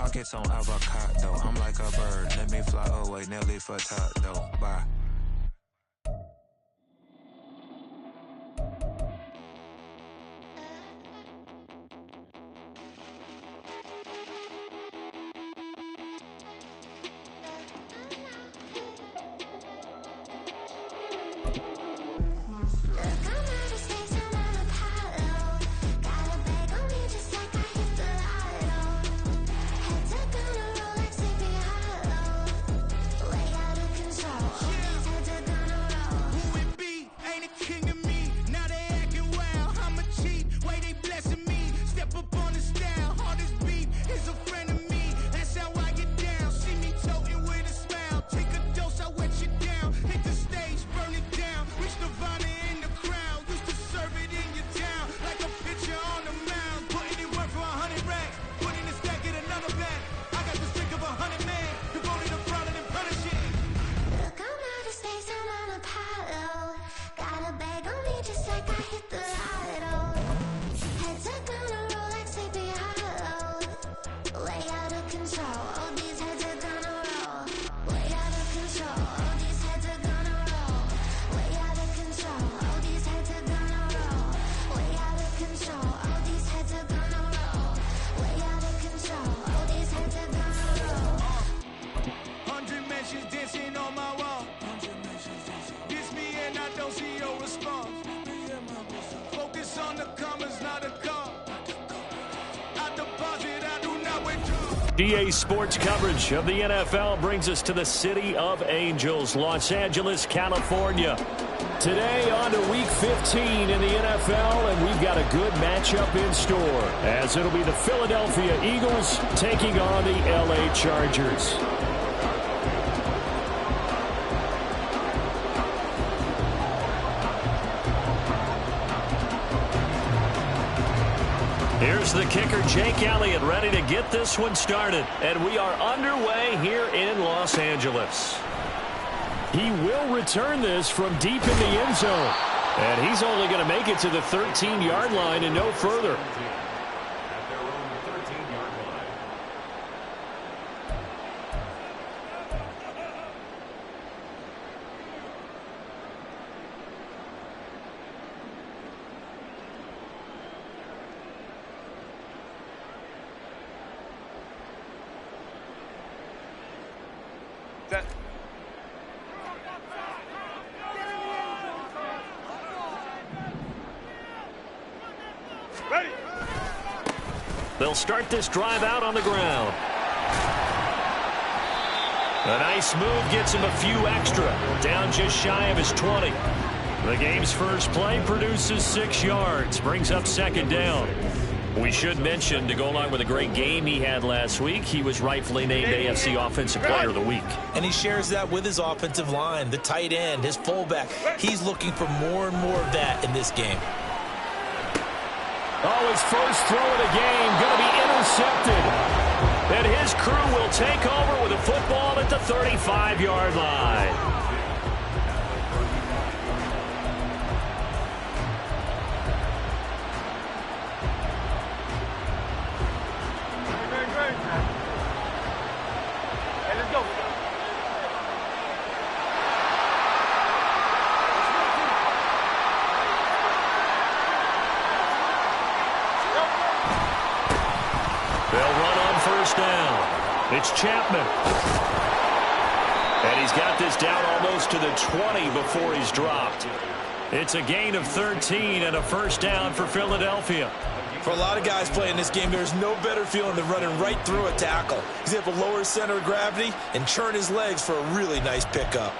Pockets on avocado. I'm like a bird. Let me fly away. Nelly Furtado. Bye. EA Sports coverage of the NFL brings us to the City of Angels, Los Angeles, California. Today on to Week 15 in the NFL, and we've got a good matchup in store, as it'll be the Philadelphia Eagles taking on the LA Chargers. Here's the kicker, Jake Elliott, ready to get this one started. And we are underway here in Los Angeles. He will return this from deep in the end zone. And he's only going to make it to the 13-yard line and no further. They'll start this drive out on the ground. A nice move gets him a few extra. Down just shy of his 20. The game's first play produces 6 yards. Brings up second down. We should mention, to go along with a great game he had last week, he was rightfully named AFC Offensive Player of the Week. And he shares that with his offensive line, the tight end, his fullback. He's looking for more and more of that in this game. Oh, his first throw of the game going to be intercepted. And his crew will take over with a football at the 35-yard line. It's Chapman. And he's got this down almost to the 20 before he's dropped. It's a gain of 13 and a first down for Philadelphia. For a lot of guys playing this game, there's no better feeling than running right through a tackle. He's able to lower his center of gravity and churn his legs for a really nice pickup.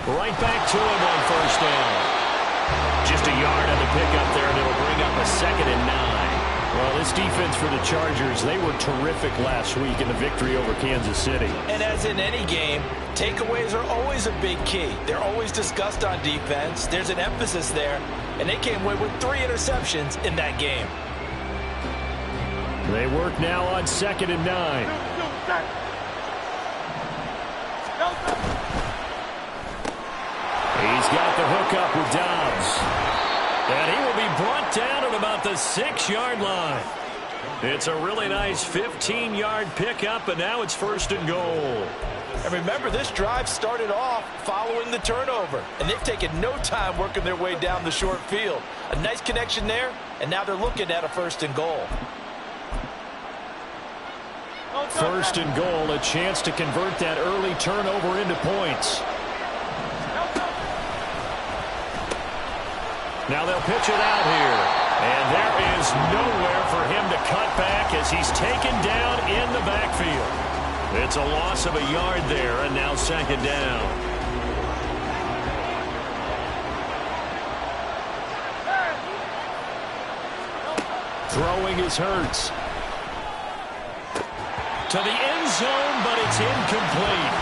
Right back to him on first down. Just a yard on the pickup there, and it'll bring up a 2nd and 9. Well, this defense for the Chargers, they were terrific last week in the victory over Kansas City. And as in any game, takeaways are always a big key. They're always discussed on defense. There's an emphasis there, and they came away with 3 interceptions in that game. They work now on 2nd and 9. He's got the hook up with Dobbs. And he will be brought down at about the 6-yard line. It's a really nice 15-yard pickup, and now it's 1st and goal. And remember, this drive started off following the turnover, and they've taken no time working their way down the short field. A nice connection there, and now they're looking at a 1st and goal. 1st and goal, a chance to convert that early turnover into points. Now they'll pitch it out here. And there is nowhere for him to cut back as he's taken down in the backfield. It's a loss of a yard there, and now 2nd down. Throwing is Hurts. To the end zone, but it's incomplete.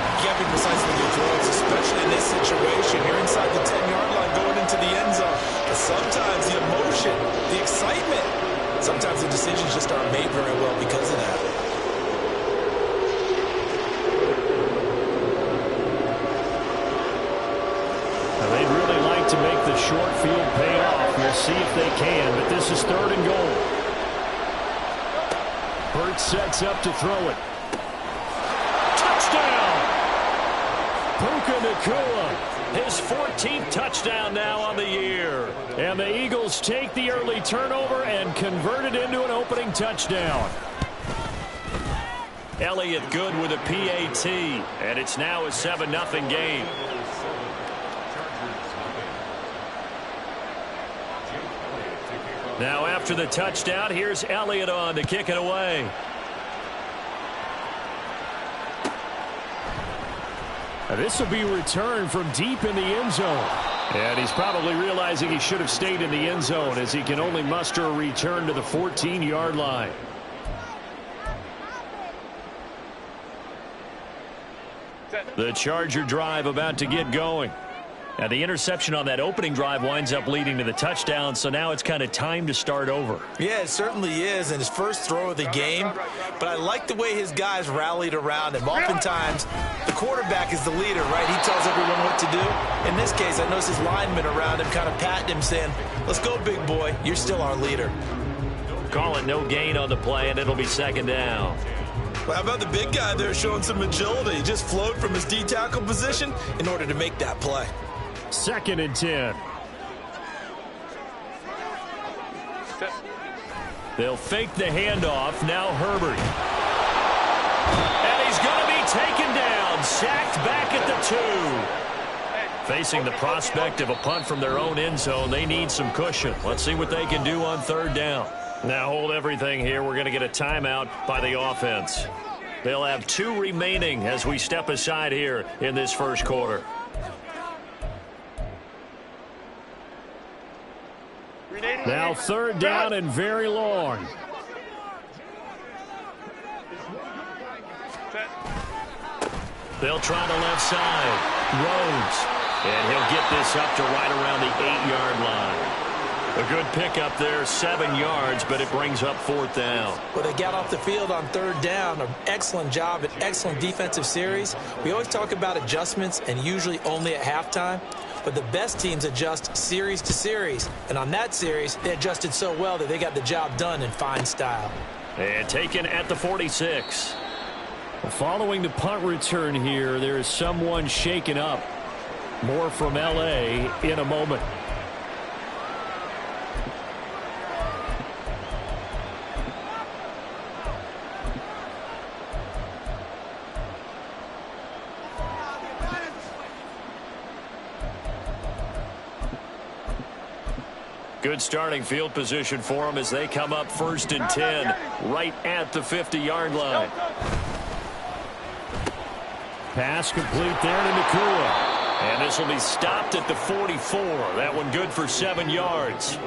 You can't be precise with your throws, especially in this situation. You're inside the 10-yard line going into the end zone. But sometimes the emotion, the excitement, sometimes the decisions just aren't made very well because of that. Now they'd really like to make the short field pay off. We'll see if they can, but this is 3rd and goal. Hurts sets up to throw it. Touchdown! Puka Nacua, his 14th touchdown now on the year. And the Eagles take the early turnover and convert it into an opening touchdown. Elliott good with a PAT, and it's now a 7-0 game. Now after the touchdown, here's Elliott on to kick it away. Now this will be returned from deep in the end zone. And he's probably realizing he should have stayed in the end zone as he can only muster a return to the 14-yard line. The Charger drive about to get going. Now the interception on that opening drive winds up leading to the touchdown, so now it's kind of time to start over. Yeah, it certainly is, and his first throw of the game. But I like the way his guys rallied around him. Oftentimes, the quarterback is the leader, right? He tells everyone what to do. In this case, I noticed his linemen around him kind of patting him, saying, let's go, big boy. You're still our leader. Call it no gain on the play, and it'll be 2nd down. Well, how about the big guy there showing some agility? He just flowed from his D-tackle position in order to make that play. 2nd and 10. They'll fake the handoff. Now Herbert. And he's going to be taken down. Sacked back at the 2. Facing the prospect of a punt from their own end zone, they need some cushion. Let's see what they can do on 3rd down. Now hold everything here. We're going to get a timeout by the offense. They'll have 2 remaining as we step aside here in this first quarter. Now 3rd down and very long. They'll try the left side. Rhodes. And he'll get this up to right around the 8-yard line. A good pickup there, 7 yards, but it brings up 4th down. Well, they got off the field on 3rd down. An excellent job, an excellent defensive series. We always talk about adjustments, and usually only at halftime. But the best teams adjust series to series. And on that series, they adjusted so well that they got the job done in fine style. And taken at the 46. Following the punt return here, there is someone shaken up. More from L.A. in a moment. Good starting field position for them as they come up 1st and 10 right at the 50-yard line. Pass complete there to Nacua. And this will be stopped at the 44. That one good for 7 yards.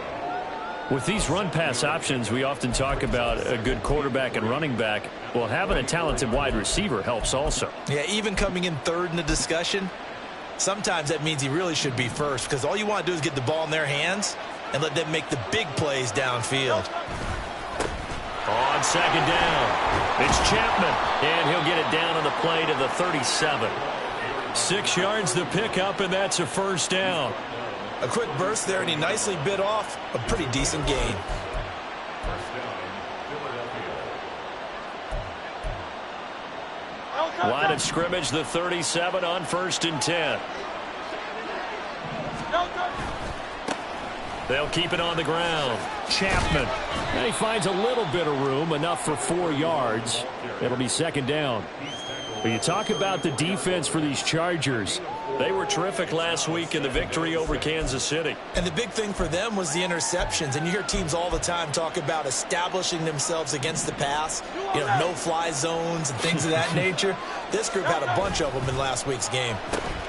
With these run-pass options, we often talk about a good quarterback and running back. Well, having a talented wide receiver helps also. Yeah, even coming in 3rd in the discussion, sometimes that means he really should be first because all you want to do is get the ball in their hands and let them make the big plays downfield. On second down, it's Chapman, and he'll get it down on the play to the 37. 6 yards the pickup, and that's a first down. A quick burst there, and he nicely bit off a pretty decent gain. Line of scrimmage, the 37 on 1st and 10. They'll keep it on the ground. Chapman. And he finds a little bit of room, enough for 4 yards. It'll be second down. But you talk about the defense for these Chargers. They were terrific last week in the victory over Kansas City. And the big thing for them was the interceptions. And you hear teams all the time talk about establishing themselves against the pass. You know, no-fly zones and things of that nature. This group had a bunch of them in last week's game.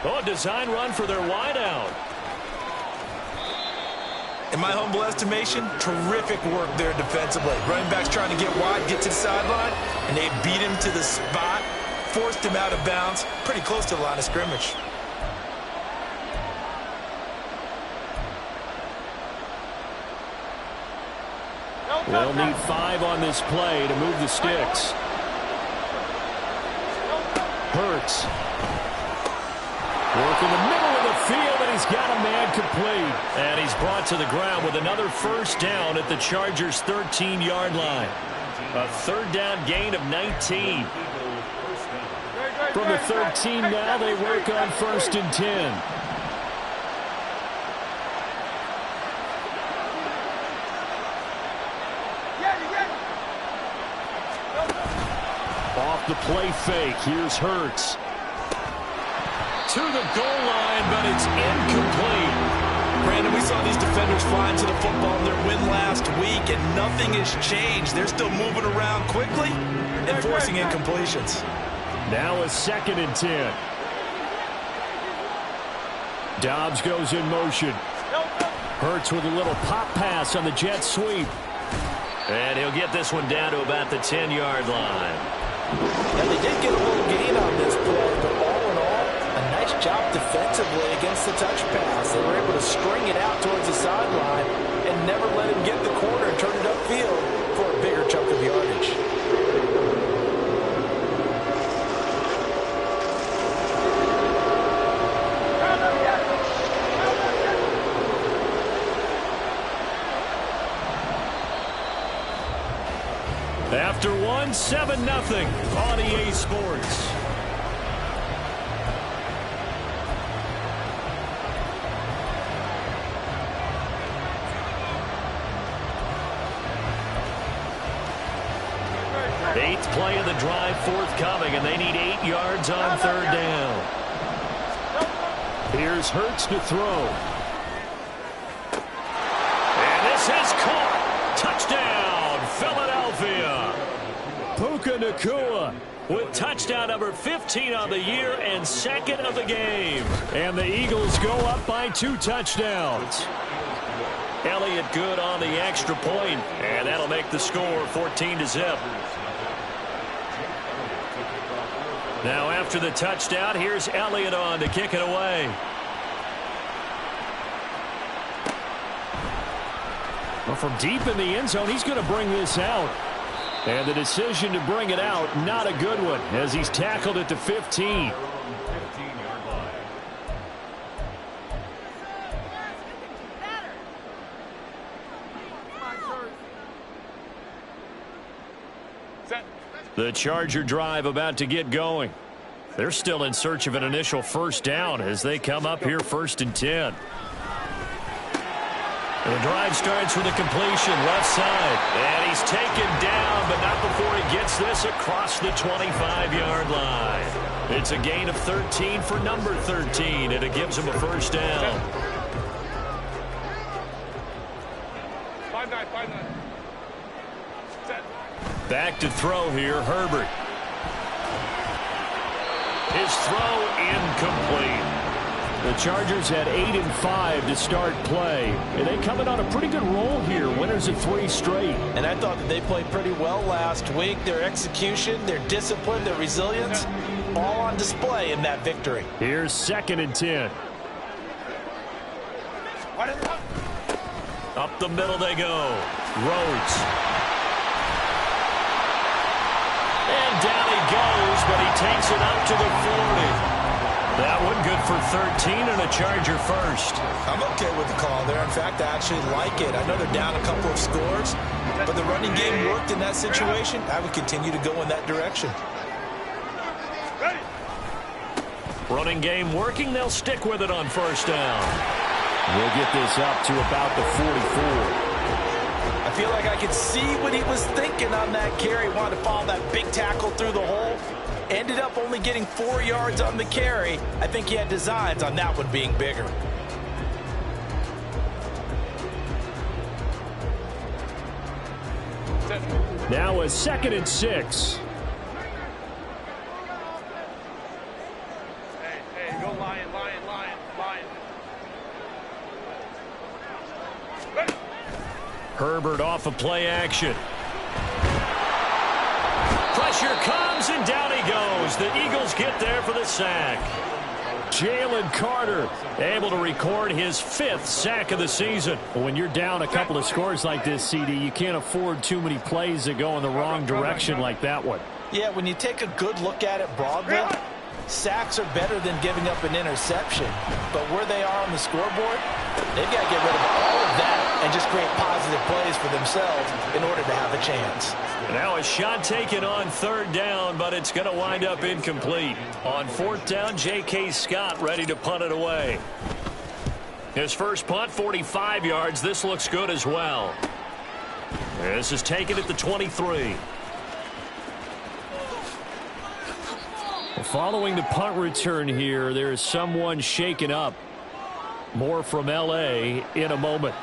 Oh, a design run for their wideout. In my humble estimation, terrific work there defensively. Running backs trying to get wide, get to the sideline, and they beat him to the spot, forced him out of bounds, pretty close to the line of scrimmage. They'll need 5 on this play to move the sticks. Hurts. Work in the middle of the field, and he's got a man complete. And he's brought to the ground with another first down at the Chargers' 13-yard line. A third down gain of 19. From the 13 now, they work on 1st and 10. Off the play fake, here's Hurts. To the goal line, but it's incomplete. Brandon, we saw these defenders flying to the football in their win last week, and nothing has changed. They're still moving around quickly and forcing incompletions. Now a 2nd and 10. Dobbs goes in motion. Hurts with a little pop pass on the jet sweep. And he'll get this one down to about the 10-yard line. And they did get a little gain on this play, but all in all, a nice job defensively against the touch pass. They were able to string it out towards the sideline and never let him get the corner and turn it upfield for a bigger chunk of yardage. After 7-0 on EA Sports. Eighth play of the drive forthcoming, and they need 8 yards on 3rd down. Here's Hurts to throw. And this is caught. Touchdown, Philadelphia. Puka Nacua with touchdown number 15 on the year and 2nd of the game. And the Eagles go up by 2 touchdowns. Elliott good on the extra point, and that'll make the score 14-0. Now after the touchdown, here's Elliott on to kick it away. Well, from deep in the end zone, he's going to bring this out. And the decision to bring it out, not a good one, as he's tackled at the 15. The Charger drive about to get going. They're still in search of an initial first down as they come up here 1st and 10. The drive starts with a completion left side. And he's taken down, but not before he gets this across the 25-yard line. It's a gain of 13 for number 13, and it gives him a first down. 5-9. Back to throw here, Herbert. His throw incomplete. The Chargers had 8 and 5 to start play. And they coming on a pretty good roll here. Winners of 3 straight. And I thought that they played pretty well last week. Their execution, their discipline, their resilience, all on display in that victory. Here's 2nd and 10. Up the middle they go. Rhodes. but he takes it up to the 40. That one good for 13 and a Charger first. I'm okay with the call there. In fact, I actually like it. I know they're down a couple of scores, but the running game worked in that situation. I would continue to go in that direction. Running game working. They'll stick with it on first down. We'll get this up to about the 44. I feel like I could see what he was thinking on that carry. Wanted to follow that big tackle through the hole. Ended up only getting 4 yards on the carry. I think he had designs on that one being bigger. Now a 2nd and 6. Hey, go Lion, Lion, Lion, Lion. Herbert off of play action. Pressure comes, and down he goes. The Eagles get there for the sack. Jalen Carter able to record his 5th sack of the season. When you're down a couple of scores like this, CD, you can't afford too many plays that go in the wrong direction like that one. Yeah, when you take a good look at it broadly, sacks are better than giving up an interception. But where they are on the scoreboard, they've got to get rid of all of that and just create positive plays for themselves in order to have a chance. Now a shot taken on 3rd down, but it's going to wind up incomplete. On 4th down, J.K. Scott ready to punt it away. His first punt, 45 yards. This looks good as well. This is taken at the 23. Following the punt return here, there is someone shaken up. More from L.A. in a moment.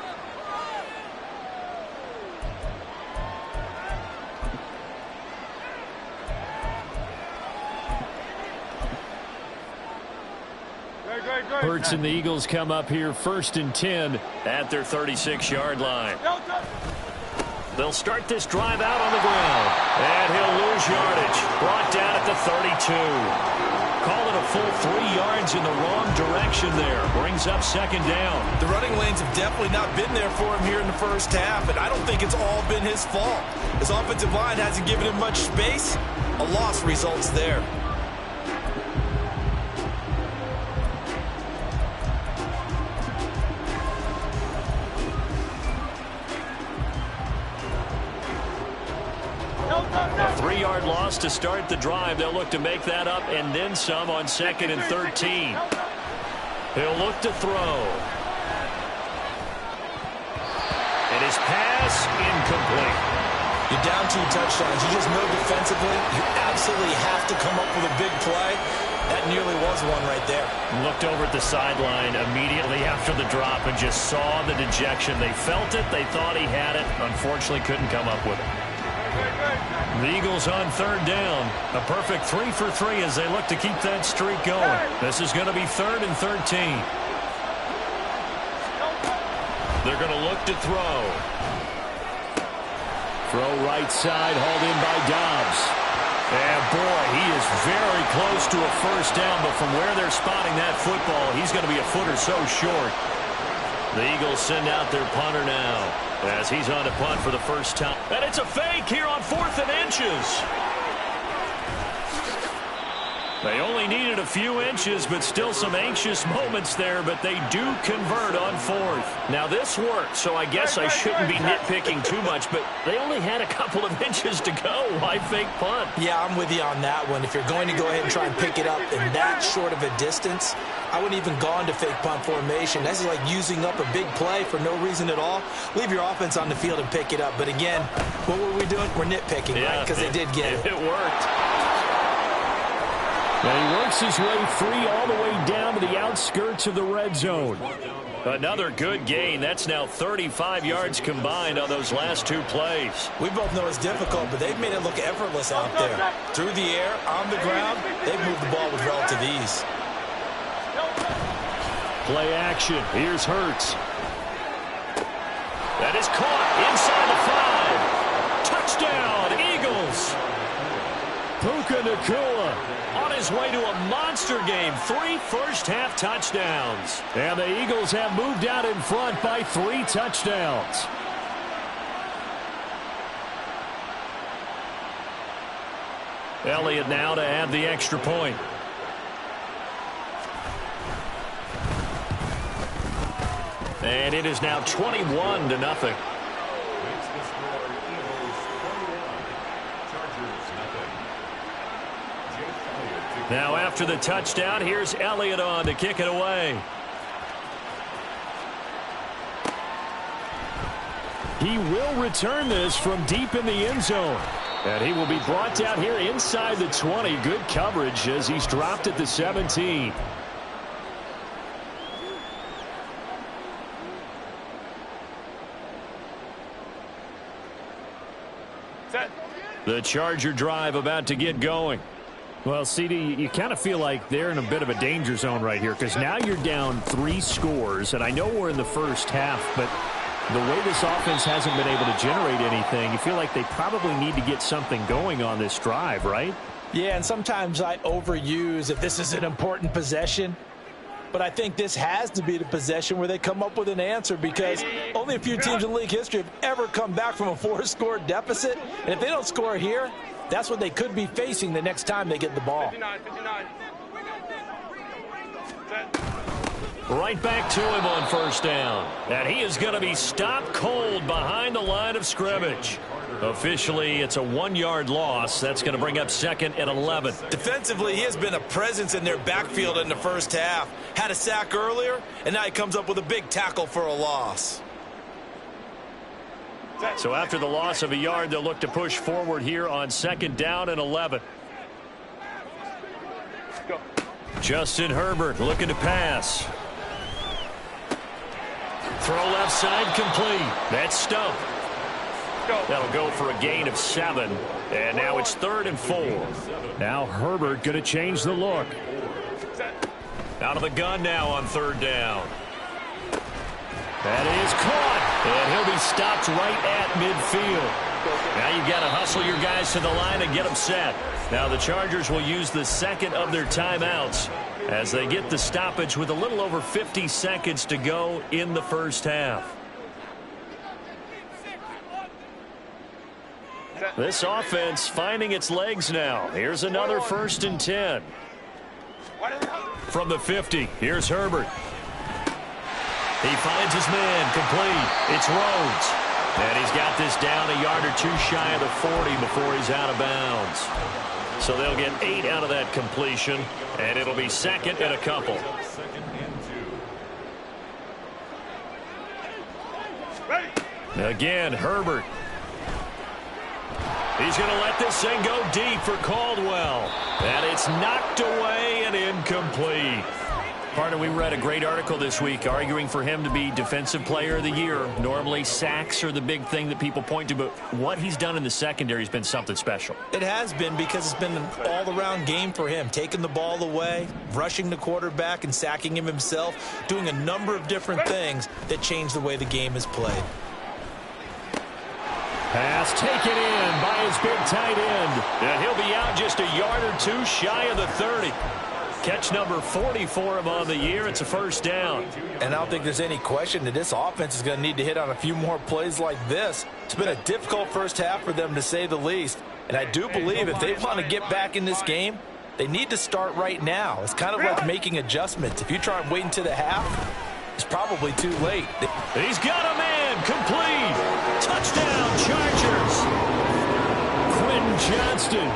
Hurts and the Eagles come up here 1st and 10 at their 36-yard line. They'll start this drive out on the ground. And he'll lose yardage. Brought down at the 32. Call it a full 3 yards in the wrong direction there. Brings up 2nd down. The running lanes have definitely not been there for him here in the first half, and I don't think it's all been his fault. His offensive line hasn't given him much space. A loss results there. A 3-yard loss to start the drive. They'll look to make that up and then some on 2nd and 13. He'll look to throw. And his pass incomplete. You're down 2 touchdowns. You just know defensively you absolutely have to come up with a big play. That nearly was one right there. Looked over at the sideline immediately after the drop and just saw the dejection. They felt it. They thought he had it. Unfortunately, couldn't come up with it. The Eagles on 3rd down. A perfect 3 for 3 as they look to keep that streak going. This is going to be 3rd and 13. They're going to look to throw. Throw right side, hauled in by Dobbs. And boy, he is very close to a first down, but from where they're spotting that football, he's going to be a foot or so short. The Eagles send out their punter now as he's on to punt for the first time. And it's a fake here on 4th and inches. They only needed a few inches, but still some anxious moments there, but they do convert on 4th. Now, this worked, so I guess I shouldn't be nitpicking too much, but they only had a couple of inches to go. Why fake punt? Yeah, I'm with you on that one. If you're going to go ahead and try and pick it up in that short of a distance, I wouldn't even go into fake punt formation. This is like using up a big play for no reason at all. Leave your offense on the field and pick it up. But again, what were we doing? We're nitpicking, right? Because they did get it. It worked. And he works his way free all the way down to the outskirts of the red zone. Another good gain. That's now 35 yards combined on those last 2 plays. We both know it's difficult, but they've made it look effortless out there. Through the air, on the ground, they've moved the ball with relative ease. Play action. Here's Hurts. That is caught inside the 5. Touchdown, Eagles. Puka Nacua on his way to a monster game. 3 first-half touchdowns. And the Eagles have moved out in front by 3 touchdowns. Elliott now to add the extra point. And it is now 21-0. Now after the touchdown, here's Elliott on to kick it away. He will return this from deep in the end zone. And he will be brought down here inside the 20. Good coverage as he's dropped at the 17. Set. The Charger drive about to get going. Well, CD, you kind of feel like they're in a bit of a danger zone right here because now you're down 3 scores, and I know we're in the first half, but the way this offense hasn't been able to generate anything, you feel like they probably need to get something going on this drive, right? Yeah, and sometimes I overuse if this is an important possession. But I think this has to be the possession where they come up with an answer because only a few teams in league history have ever come back from a 4-score deficit. And if they don't score here, that's what they could be facing the next time they get the ball. 59. Set. Right back to him on first down. And he is going to be stopped cold behind the line of scrimmage. Officially, it's a 1-yard loss. That's going to bring up second and 11. Defensively, he has been a presence in their backfield in the first half. Had a sack earlier, and now he comes up with a big tackle for a loss. So after the loss of a yard, they'll look to push forward here on second down and 11. Go. Justin Herbert looking to pass. Throw left side complete. That's stumped. Go. That'll go for a gain of 7. And now it's 3rd and 4. Now Herbert going to change the look. Set. Out of the gun now on 3rd down. That is caught. And he'll be stopped right at midfield. Now you've got to hustle your guys to the line and get them set. Now the Chargers will use the second of their timeouts as they get the stoppage with a little over 50 seconds to go in the first half. This offense finding its legs now. Here's another 1st and 10. From the 50, here's Herbert. He finds his man complete. It's Rhodes. And he's got this down a yard or 2 shy of the 40 before he's out of bounds. So they'll get 8 out of that completion, and it'll be second and a couple. Again, Herbert. He's going to let this thing go deep for Caldwell. And it's knocked away and incomplete. Partner, we read a great article this week arguing for him to be Defensive Player of the Year. Normally, sacks are the big thing that people point to, but what he's done in the secondary has been something special. It has been because it's been an all-around game for him, taking the ball away, rushing the quarterback and sacking him himself, doing a number of different things that change the way the game is played. Pass taken in by his big tight end. And he'll be out just a yard or 2 shy of the 30. Catch number 40 for him on the year. It's a 1st down. And I don't think there's any question that this offense is going to need to hit on a few more plays like this. It's been a difficult first half for them, to say the least. And I do believe if they want to get back in this game, they need to start right now. It's kind of like making adjustments. If you try and wait until the half, it's probably too late. He's got a man complete. Touchdown, Chargers. Quentin Johnston.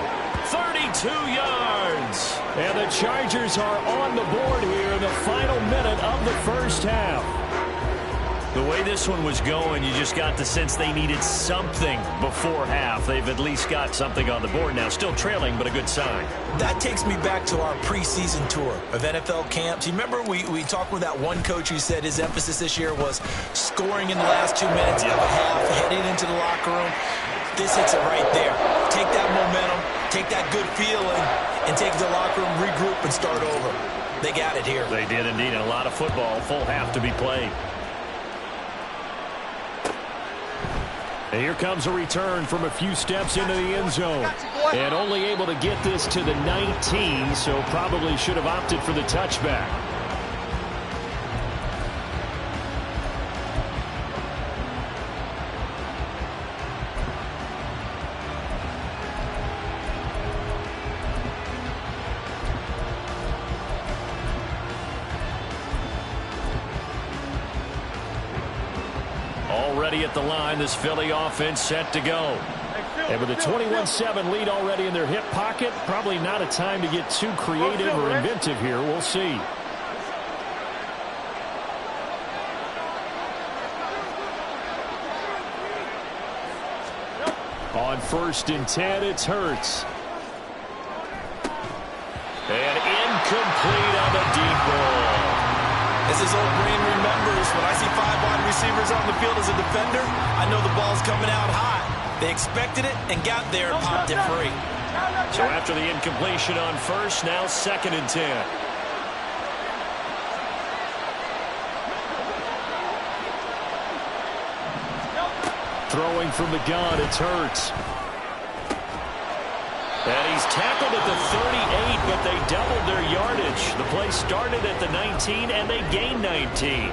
32 yards. And the Chargers are on the board here in the final minute of the first half. The way this one was going, you just got the sense they needed something before half. They've at least got something on the board now. Still trailing, but a good sign. That takes me back to our preseason tour of NFL camps. You remember we talked with that one coach who said his emphasis this year was scoring in the last 2 minutes of a half, heading into the locker room. This hits it right there. Take that momentum, take that good feeling, and take it to the locker room, regroup, and start over. They got it here. They did indeed. And a lot of football, full half to be played. And here comes a return from a few steps into the end zone. And only able to get this to the 19, so probably should have opted for the touchback. Already at the line, this Philly offense set to go. And with a 21-7 lead already in their hip pocket, probably not a time to get too creative or inventive here. We'll see. On 1st and 10, it's Hurts. And incomplete on the deep ball. As his old brain remembers, when I see 5 wide receivers on the field as a defender, I know the ball's coming out high. They expected it and got there and popped it free. So after the incompletion on 1st, now 2nd and 10. Throwing from the gun, it's Hurts. And he's tackled at the 38, but they doubled their yardage. The play started at the 19, and they gained 19.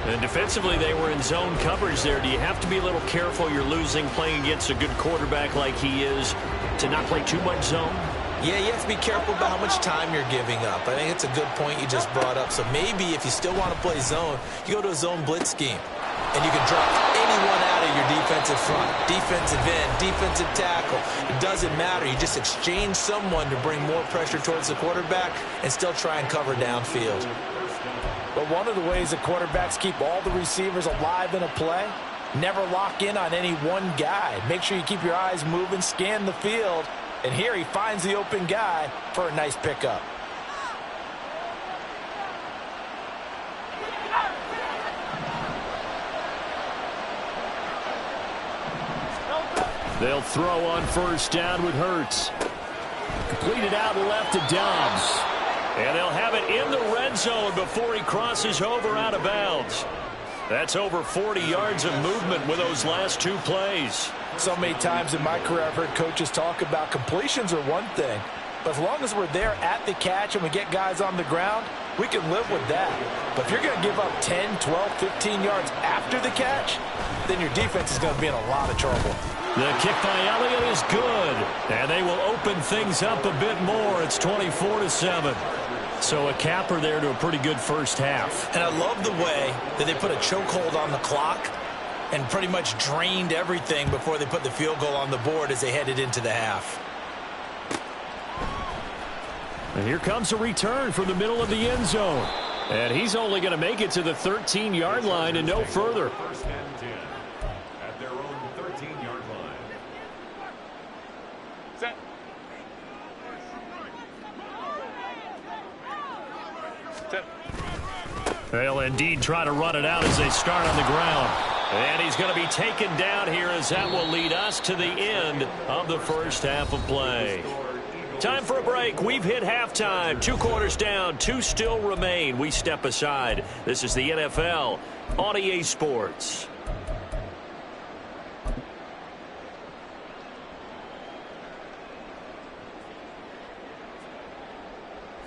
And defensively, they were in zone coverage there. Do you have to be a little careful? You're losing playing against a good quarterback like he is to not play too much zone? Yeah, you have to be careful about how much time you're giving up. I think it's a good point you just brought up. So maybe if you still want to play zone, you go to a zone blitz scheme. And you can drop anyone out of your defensive front, defensive end, defensive tackle. It doesn't matter. You just exchange someone to bring more pressure towards the quarterback and still try and cover downfield. But one of the ways that quarterbacks keep all the receivers alive in a play, never lock in on any one guy. Make sure you keep your eyes moving, scan the field. And here he finds the open guy for a nice pickup. They'll throw on 1st down with Hurts. Completed out left to Dobbs. And they'll have it in the red zone before he crosses over out of bounds. That's over 40 yards of movement with those last 2 plays. So many times in my career I've heard coaches talk about completions are one thing. But as long as we're there at the catch and we get guys on the ground, we can live with that. But if you're going to give up 10, 12, 15 yards after the catch, then your defense is going to be in a lot of trouble. The kick by Elliott is good, and they will open things up a bit more. It's 24-7. So a capper there to a pretty good first half. And I love the way that they put a chokehold on the clock and pretty much drained everything before they put the field goal on the board as they headed into the half. And here comes a return from the middle of the end zone. And he's only going to make it to the 13-yard line and no further. First and 10 at their own 13-yard line. Set. Set. They'll indeed try to run it out as they start on the ground. And he's going to be taken down here as that will lead us to the end of the first half of play. Time for a break. We've hit halftime. 2 quarters down, 2 still remain. We step aside. This is the NFL on EA Sports.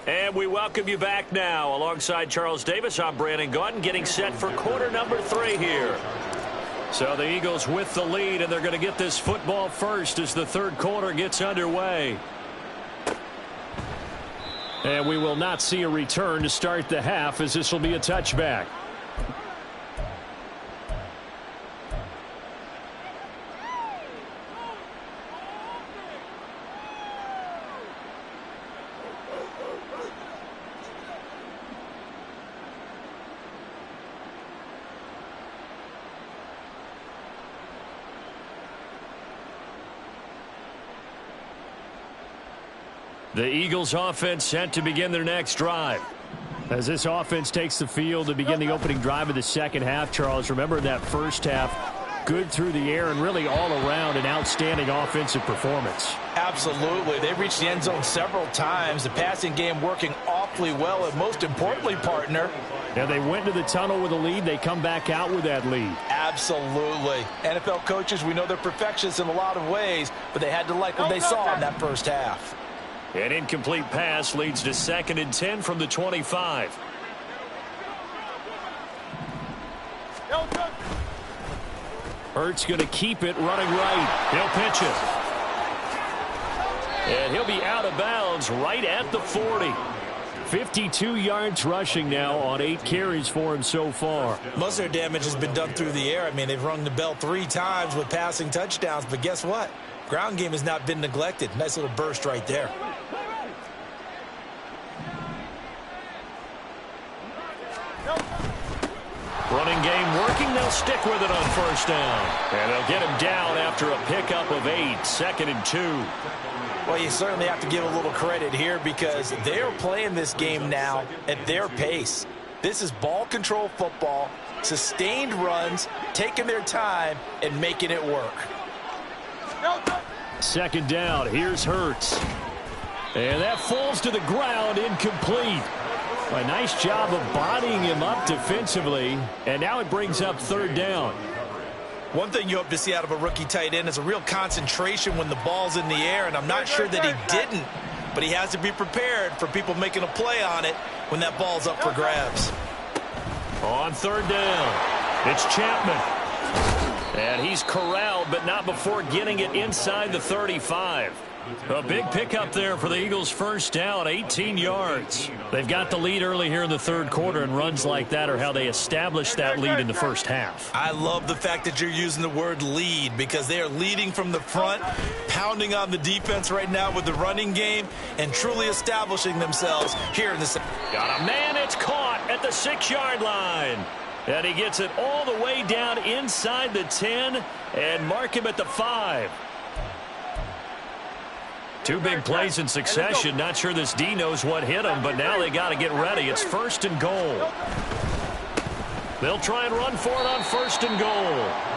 And we welcome you back now. Alongside Charles Davis, I'm Brandon Gaudin, getting set for quarter number 3 here. So the Eagles with the lead, and they're going to get this football first as the 3rd quarter gets underway. And we will not see a return to start the half, as this will be a touchback. The Eagles offense set to begin their next drive. As this offense takes the field to begin the opening drive of the second half, Charles, remember that first half, good through the air and really all around an outstanding offensive performance. Absolutely. They reached the end zone several times. The passing game working awfully well, and most importantly, partner. Now they went to the tunnel with a lead. They come back out with that lead. Absolutely. NFL coaches, we know they're perfectionists in a lot of ways, but they had to like what they saw in that first half. An incomplete pass leads to 2nd and 10 from the 25. Hurts going to keep it running right. He'll pitch it. And he'll be out of bounds right at the 40. 52 yards rushing now on 8 carries for him so far. Most of their damage has been done through the air. I mean, they've rung the bell 3 times with passing touchdowns, but guess what? Ground game has not been neglected. Nice little burst right there. Running game working. They'll stick with it on first down. And they'll get him down after a pickup of 8, 2nd and 2. Well, you certainly have to give a little credit here because they're playing this game now at their pace. This is ball control football, sustained runs, taking their time, and making it work. 2nd down. Here's Hurts. And that falls to the ground, incomplete. A nice job of bodying him up defensively, and now it brings up 3rd down. One thing you hope to see out of a rookie tight end is a real concentration when the ball's in the air, and I'm not sure that he didn't, but he has to be prepared for people making a play on it when that ball's up for grabs. On 3rd down, it's Chapman. And he's corralled, but not before getting it inside the 35. A big pickup there for the Eagles' first down, 18 yards. They've got the lead early here in the 3rd quarter, and runs like that are how they establish that lead in the first half. I love the fact that you're using the word lead because they are leading from the front, pounding on the defense right now with the running game, and truly establishing themselves here in the... Got a man, it's caught at the 6-yard line. And he gets it all the way down inside the 10 and mark him at the 5. 2 big plays in succession. Not sure this D knows what hit him, but now they got to get ready. It's 1st and goal. They'll try and run for it on 1st and goal.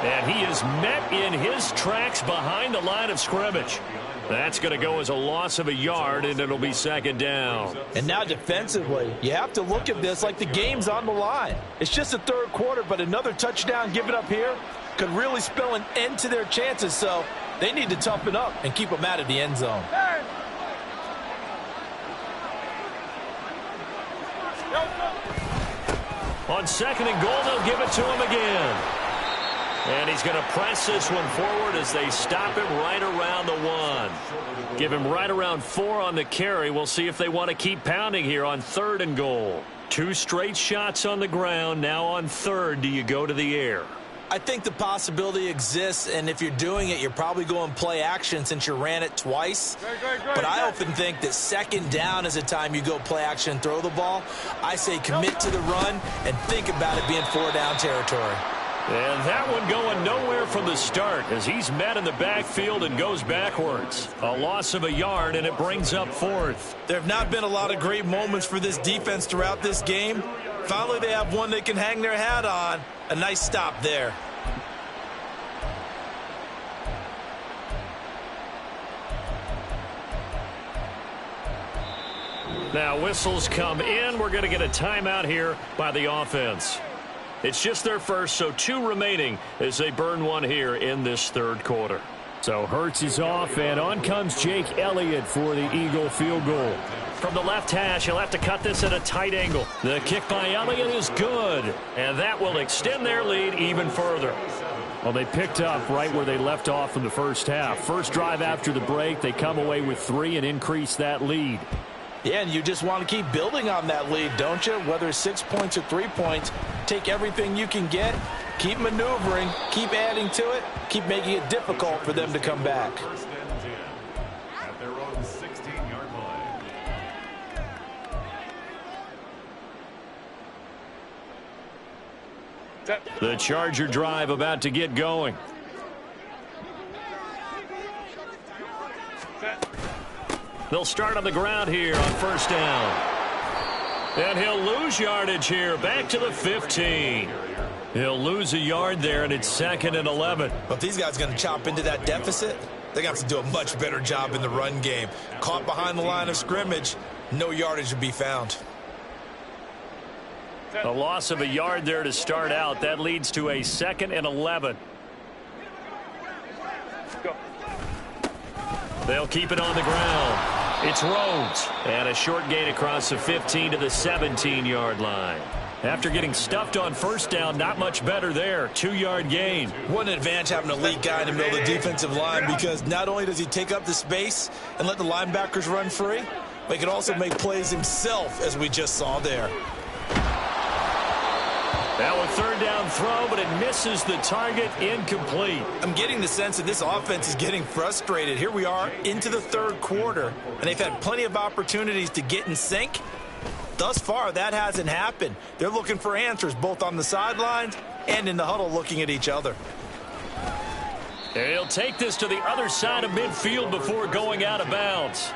And he is met in his tracks behind the line of scrimmage. That's going to go as a loss of a yard, and it'll be 2nd down. And now defensively, you have to look at this like the game's on the line. It's just the 3rd quarter, but another touchdown given up here could really spell an end to their chances, so they need to toughen up and keep them out of the end zone. On 2nd and goal, they'll give it to him again. And he's going to press this one forward as they stop him right around the 1. Give him right around 4 on the carry. We'll see if they want to keep pounding here on 3rd and goal. 2 straight shots on the ground. Now on 3rd, do you go to the air? I think the possibility exists, and if you're doing it, you're probably going play action since you ran it twice. But I often think that 2nd down is a time you go play action and throw the ball. I say commit to the run and think about it being 4-down territory. And that one going nowhere from the start as he's met in the backfield and goes backwards. A loss of a yard, and it brings up 4th. There have not been a lot of great moments for this defense throughout this game. Finally, they have one they can hang their hat on. A nice stop there. Now whistles come in. We're going to get a timeout here by the offense. It's just their first, so 2 remaining as they burn one here in this 3rd quarter. So Hurts is off, and on comes Jake Elliott for the Eagle field goal. From the left hash, he'll have to cut this at a tight angle. The kick by Elliott is good, and that will extend their lead even further. Well, they picked up right where they left off in the first half. First drive after the break, they come away with 3 and increase that lead. Yeah, and you just want to keep building on that lead, don't you? Whether it's 6 points or 3 points, take everything you can get, keep maneuvering, keep adding to it, keep making it difficult for them to come back. At their own 16-yard line. The Charger drive about to get going. They'll start on the ground here on 1st down. And he'll lose yardage here, back to the 15. He'll lose a yard there, and it's 2nd and 11. But if these guys are going to chop into that deficit, they're going to have to do a much better job in the run game. Caught behind the line of scrimmage, no yardage to be found. A loss of a yard there to start out. That leads to a 2nd and 11. They'll keep it on the ground. It's Rhodes. And a short gain across the 15 to the 17-yard line. After getting stuffed on 1st down, not much better there. 2-yard gain. What an advantage having an elite guy in the middle of the defensive line, because not only does he take up the space and let the linebackers run free, but he can also make plays himself, as we just saw there. Now a third down throw, but it misses the target, incomplete. I'm getting the sense that this offense is getting frustrated. Here we are into the third quarter, and they've had plenty of opportunities to get in sync. Thus far, that hasn't happened. They're looking for answers both on the sidelines and in the huddle looking at each other. He'll take this to the other side of midfield before going out of bounds.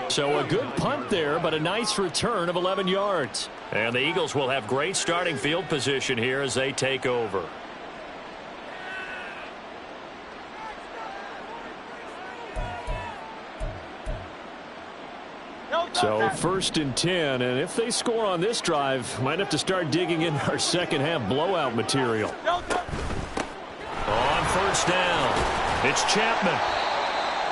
So a good punt there, but a nice return of 11 yards. And the Eagles will have great starting field position here as they take over. So 1st and 10, and if they score on this drive, might have to start digging in our second half blowout material. On 1st down, it's Chapman.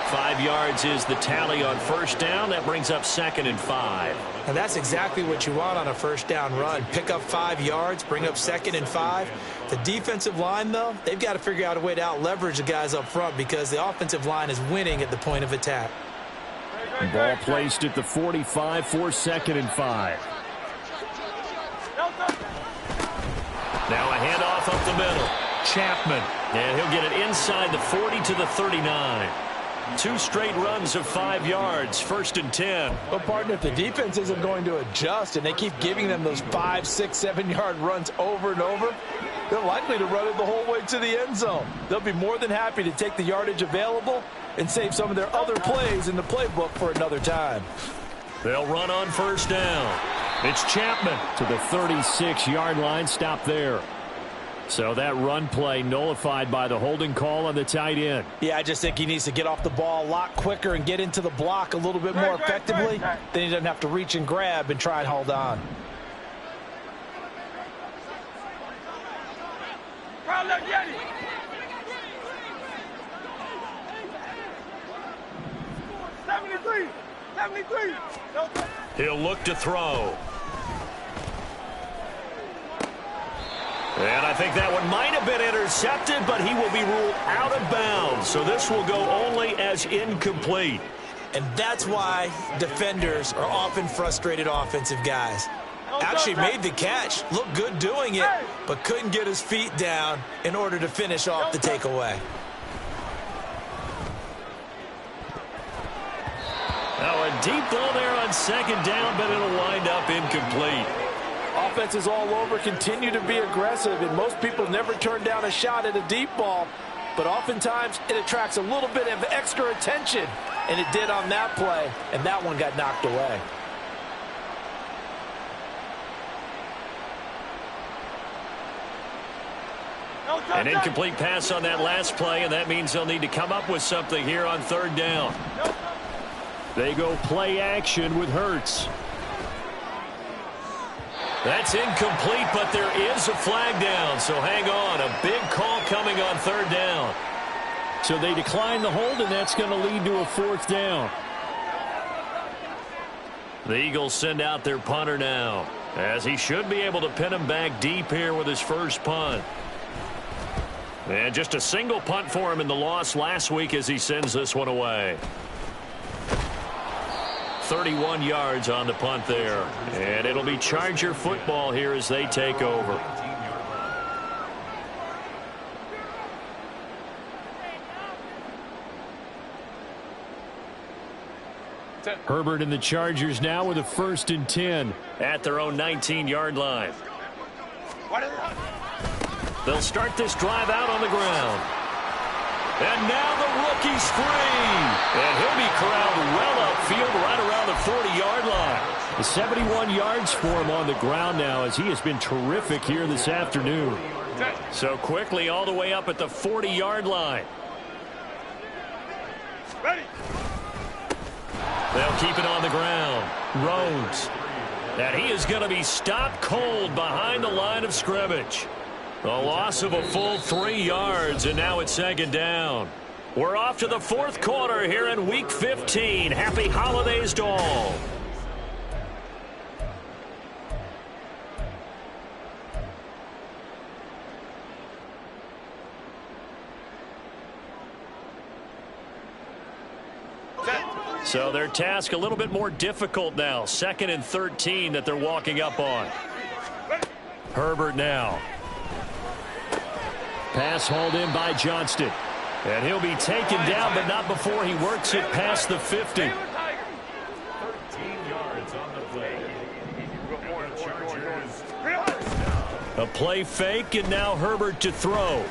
5 yards is the tally on 1st down. That brings up 2nd and 5. And that's exactly what you want on a 1st down run. Pick up 5 yards, bring up 2nd and 5. The defensive line, though, they've got to figure out a way to out-leverage the guys up front because the offensive line is winning at the point of attack. Ball placed at the 45 for 2nd and 5. Now a handoff up the middle. Chapman. And he'll get it inside the 40 to the 39. 2 straight runs of 5 yards, 1st and 10. Well, partner, if the defense isn't going to adjust and they keep giving them those 5, 6, 7-yard runs over and over, they're likely to run it the whole way to the end zone. They'll be more than happy to take the yardage available and save some of their other plays in the playbook for another time. They'll run on 1st down. It's Chapman to the 36-yard line. Stop there. So that run play nullified by the holding call on the tight end. Yeah, I just think he needs to get off the ball a lot quicker and get into the block a little bit more effectively. Then he doesn't have to reach and grab and try and hold on. He'll look to throw. And I think that one might have been intercepted, but he will be ruled out of bounds. So this will go only as incomplete. And that's why defenders are often frustrated offensive guys. Actually made the catch, looked good doing it, but couldn't get his feet down in order to finish off the takeaway. Now a deep ball there on 2nd down, but it'll wind up incomplete. Offenses all over continue to be aggressive, and most people never turn down a shot at a deep ball. But oftentimes it attracts a little bit of extra attention, and it did on that play, and that one got knocked away. An incomplete pass on that last play, and that means they'll need to come up with something here on 3rd down. They go play action with Hurts. That's incomplete, but there is a flag down, so hang on. A big call coming on 3rd down. So they decline the hold, and that's going to lead to a 4th down. The Eagles send out their punter now, as he should be able to pin him back deep here with his first punt. And just a single punt for him in the loss last week as he sends this one away. 31 yards on the punt there. And it'll be Charger football here as they take over. Herbert and the Chargers now with a 1st and 10. At their own 19-yard line. They'll start this drive out on the ground. And now the rookie's free. And he'll be corralled well upfield right around the 40-yard line. 71 yards for him on the ground now as he has been terrific here this afternoon. So quickly all the way up at the 40-yard line. Ready. They'll keep it on the ground. Rhodes. And he is going to be stopped cold behind the line of scrimmage. A loss of a full 3 yards, and now it's 2nd down. We're off to the 4th quarter here in Week 15. Happy holidays to all. So their task a little bit more difficult now. 2nd and 13 that they're walking up on. Herbert now. Pass hauled in by Johnston. And he'll be taken down, but not before he works it past the 50. 13 yards on the play. And the Chargers. A play fake, and now Herbert to throw.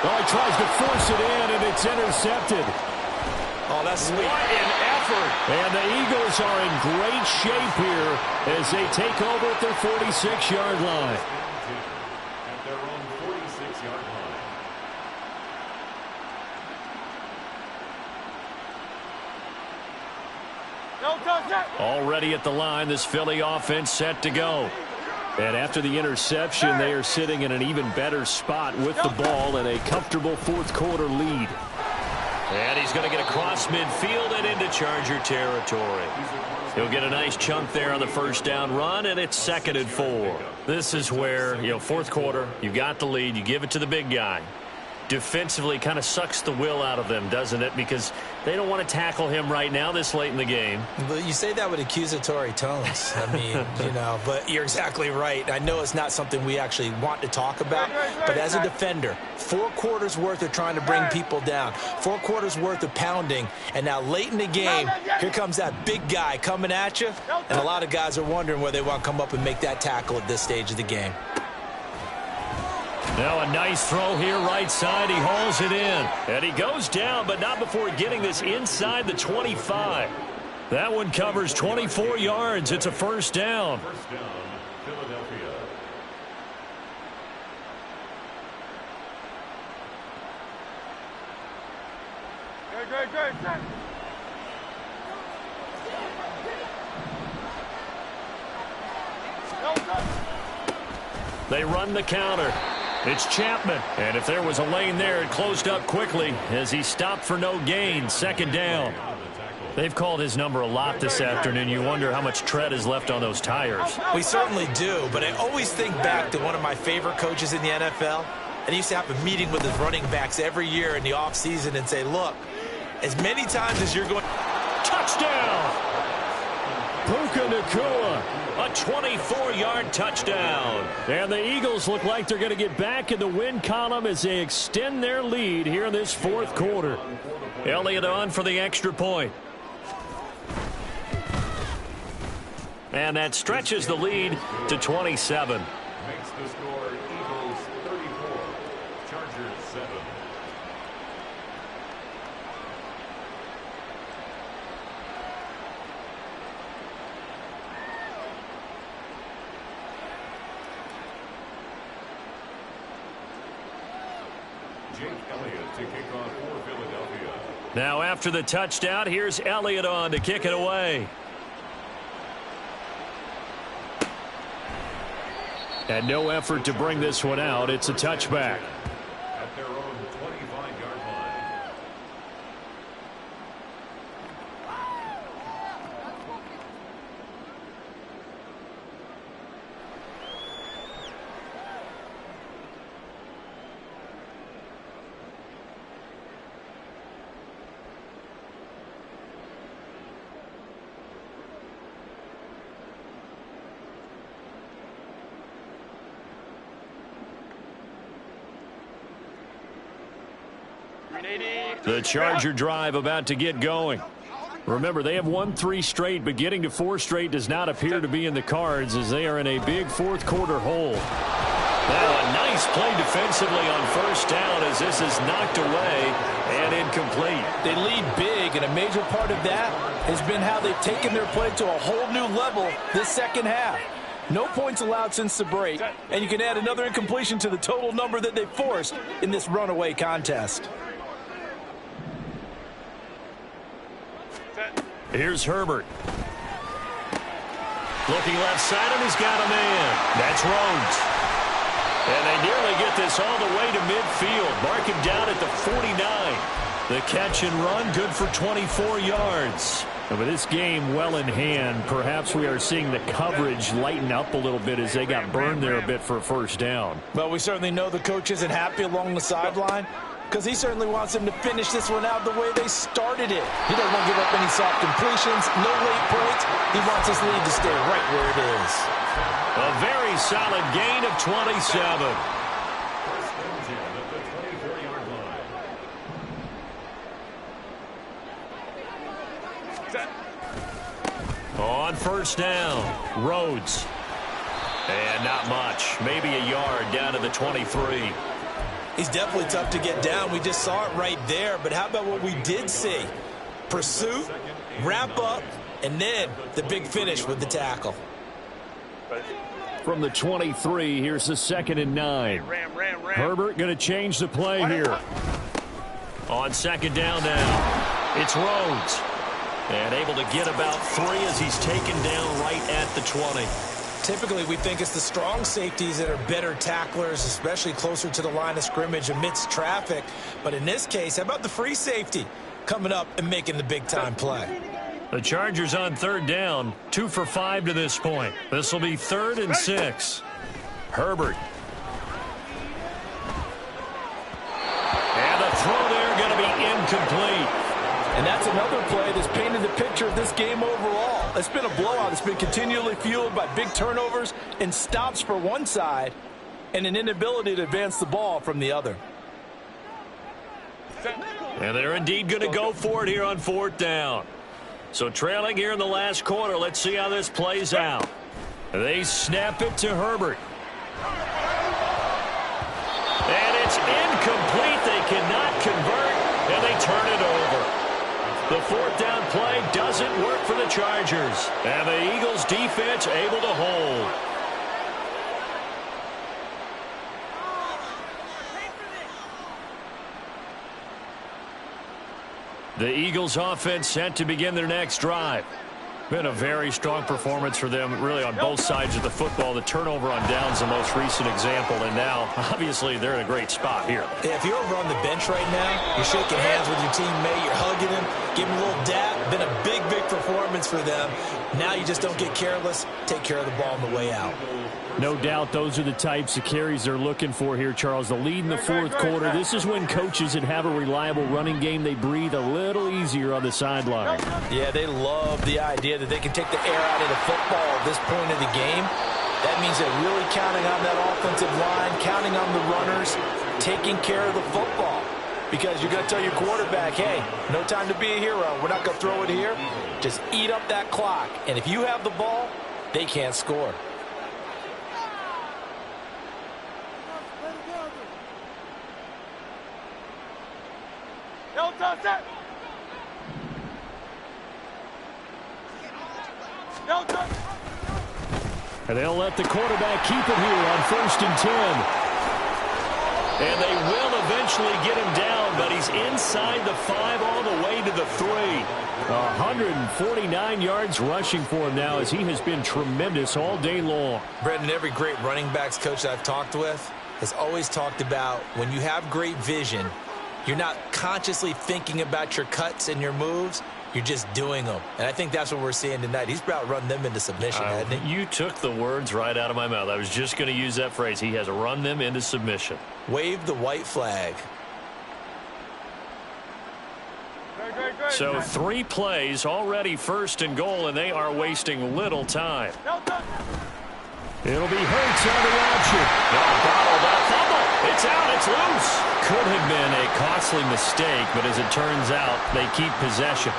Oh, he tries to force it in, and it's intercepted. Oh, that's sweet. What an effort. And the Eagles are in great shape here as they take over at their 46-yard line. At their own 46-yard line. Already at the line, this Philly offense set to go. And after the interception, they are sitting in an even better spot with the ball and a comfortable fourth-quarter lead. And he's going to get across midfield and into Charger territory. He'll get a nice chunk there on the first down run, and it's 2nd and 4. This is where, fourth quarter, you got the lead, you give it to the big guy. Defensively kind of sucks the will out of them, doesn't it? Because they don't want to tackle him right now this late in the game. But you say that with accusatory tones. I mean, but you're exactly right. I know it's not something we actually want to talk about, but as a defender, 4 quarters worth of trying to bring people down, 4 quarters worth of pounding, and now late in the game, here comes that big guy coming at you, and a lot of guys are wondering whether they want to come up and make that tackle at this stage of the game. Now a nice throw here right side. He hauls it in. And he goes down, but not before getting this inside the 25. That one covers 24 yards. It's a first down. First down, Philadelphia. Good. They run the counter. It's Chapman. And if there was a lane there, it closed up quickly as he stopped for no gain. 2nd down. They've called his number a lot this afternoon. You wonder how much tread is left on those tires. We certainly do, but I always think back to one of my favorite coaches in the NFL. And he used to have a meeting with his running backs every year in the offseason and say, look, as many times as you're going... Touchdown! Puka Nacua, a 24-yard touchdown. And the Eagles look like they're going to get back in the win column as they extend their lead here in this fourth quarter. Elliott on for the extra point. And that stretches the lead to 27. Makes the score Eagles 34, Chargers 7. Jake Elliott to kick off for Philadelphia. Now after the touchdown, here's Elliott on to kick it away. And no effort to bring this one out. It's a touchback. At their own 25-yard line. The Charger drive about to get going. Remember, they have won 3 straight, but getting to 4 straight does not appear to be in the cards as they are in a big fourth quarter hole. Now a nice play defensively on first down as this is knocked away and incomplete. They lead big, and a major part of that has been how they've taken their play to a whole new level this second half. No points allowed since the break, and you can add another incompletion to the total number that they forced in this runaway contest. Here's Herbert. Looking left side, and he's got a man. That's Rhodes. And they nearly get this all the way to midfield. Mark him down at the 49. The catch and run, good for 24 yards. And with this game well in hand, perhaps we are seeing the coverage lighten up a little bit as they got burned there a bit for a first down. Well, we certainly know the coach isn't happy along the sideline. because he certainly wants them to finish this one out the way they started it. He doesn't want to give up any soft completions, no late points. He wants his lead to stay right where it is. A very solid gain of 27. On first down, Rhodes. And not much. Maybe a yard down to the 23. He's definitely tough to get down. We just saw it right there. But how about what we did see? Pursuit, wrap up, and then the big finish with the tackle. From the 23, here's the 2nd and 9. Herbert going to change the play here. On 2nd down now, it's Rhodes. And able to get about 3 as he's taken down right at the 20. Typically, we think it's the strong safeties that are better tacklers, especially closer to the line of scrimmage amidst traffic. But in this case, how about the free safety coming up and making the big-time play? The Chargers on 3rd down, 2 for 5 to this point. This will be 3rd and 6. Herbert. And the throw there going to be incomplete. And that's another play that's painted the picture of this game overall. It's been a blowout. It's been continually fueled by big turnovers and stops for one side and an inability to advance the ball from the other. And they're indeed going to go for it here on 4th down. So trailing here in the last quarter, let's see how this plays out. They snap it to Herbert. And it's incomplete. They cannot convert, and they turn it over. The 4th down play doesn't work for the Chargers. And the Eagles defense able to hold. The Eagles offense set to begin their next drive. Been a very strong performance for them, really, on both sides of the football. The turnover on downs, the most recent example, and now, obviously, they're in a great spot here. Yeah, if you're over on the bench right now, you're shaking hands with your teammate, you're hugging him, giving him a little dap. Been a big, big performance for them. Now you just don't get careless. Take care of the ball on the way out. No doubt those are the types of carries they're looking for here, Charles. The lead in the 4th quarter. This is when coaches that have a reliable running game, they breathe a little easier on the sideline. Yeah, they love the idea that they can take the air out of the football at this point of the game. That means they're really counting on that offensive line, counting on the runners, taking care of the football. Because you're going to tell your quarterback, hey, no time to be a hero. We're not going to throw it here. Just eat up that clock. And if you have the ball, they can't score. And they'll let the quarterback keep it here on 1st and 10. And they will eventually get him down, but he's inside the 5 all the way to the 3. 149 yards rushing for him now as he has been tremendous all day long. Brendan, every great running backs coach that I've talked with has always talked about when you have great vision, you're not consciously thinking about your cuts and your moves. You're just doing them. And I think that's what we're seeing tonight. He's about run them into submission, hasn't he? You took the words right out of my mouth. I was just going to use that phrase. He has run them into submission. Wave the white flag. So 3 plays, already 1st and goal, and they are wasting little time. It'll be Hurts on the option. Fumble. It's out. It's loose. Could have been a costly mistake, but as it turns out, they keep possession.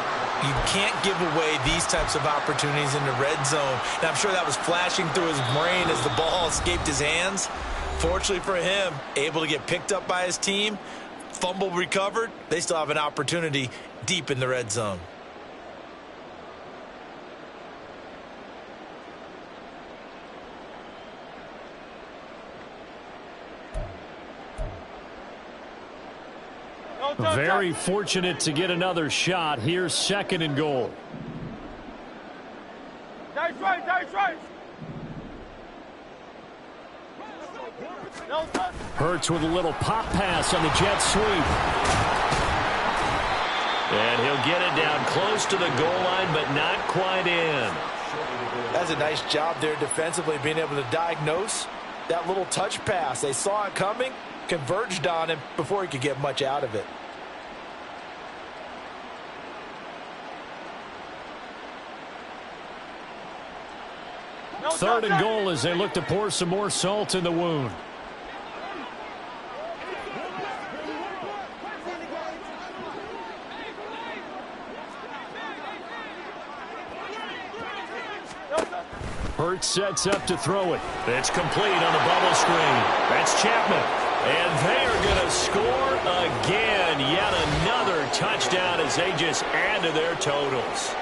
You can't give away these types of opportunities in the red zone. And I'm sure that was flashing through his brain as the ball escaped his hands. Fortunately for him, able to get picked up by his team, fumble recovered. They still have an opportunity deep in the red zone. Very fortunate to get another shot. Here's 2nd and goal. That's right. Hurts with a little pop pass on the jet sweep. And he'll get it down close to the goal line, but not quite in. That's a nice job there defensively, being able to diagnose that little touch pass. They saw it coming, converged on him before he could get much out of it. Third and goal as they look to pour some more salt in the wound. Hurts sets up to throw it. It's complete on the bubble screen. That's Chapman. And they are going to score again. Yet another touchdown as they just add to their totals.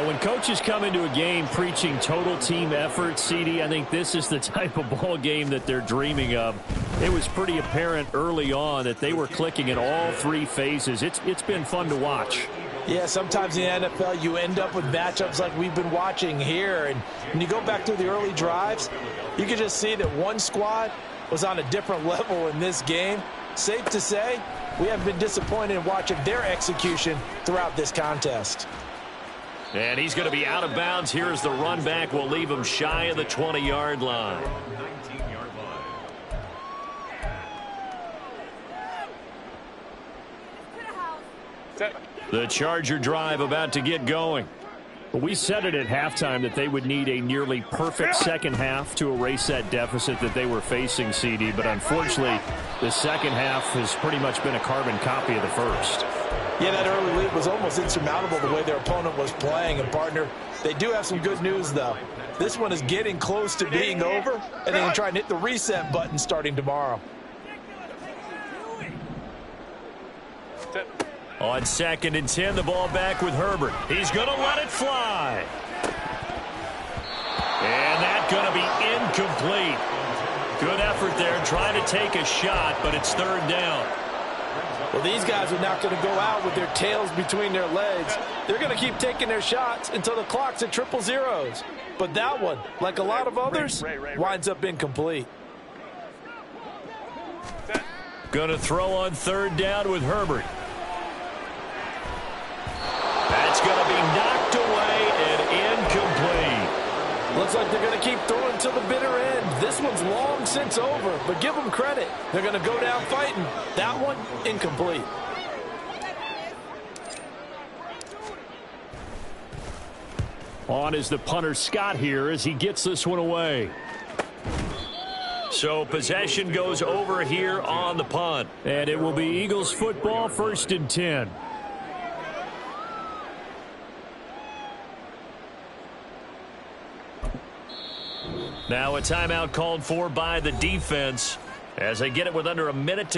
When coaches come into a game preaching total team effort, CD, I think this is the type of ball game that they're dreaming of. It was pretty apparent early on that they were clicking in all three phases. It's been fun to watch. Yeah, sometimes in the NFL you end up with matchups like we've been watching here. And when you go back to the early drives, you can just see that one squad was on a different level in this game. Safe to say, we have been disappointed in watching their execution throughout this contest. And he's going to be out of bounds. Here's the run back. We'll leave him shy of the 20-yard line. 19-yard line. The Charger drive about to get going. We said it at halftime that they would need a nearly perfect second half to erase that deficit that they were facing, CD. But unfortunately, the second half has pretty much been a carbon copy of the first. Yeah, that early lead was almost insurmountable the way their opponent was playing. And, partner, they do have some good news, though. This one is getting close to being over, and they can try and hit the reset button starting tomorrow. On 2nd and 10, the ball back with Herbert. He's going to let it fly. And that's going to be incomplete. Good effort there trying to take a shot, but it's third down. Well, these guys are not going to go out with their tails between their legs. They're going to keep taking their shots until the clock's at 000. But that one, like a lot of others, winds up incomplete. Going to throw on third down with Herbert. That's going to be knocked away and incomplete. Looks like they're going to keep throwing to the bitter end. This one's long since over, but give them credit. They're going to go down fighting. That one, incomplete. On is the punter Scott here as he gets this one away. So possession goes over here on the punt. And it will be Eagles football, 1st and 10. Now a timeout called for by the defense as they get it with under a minute to go.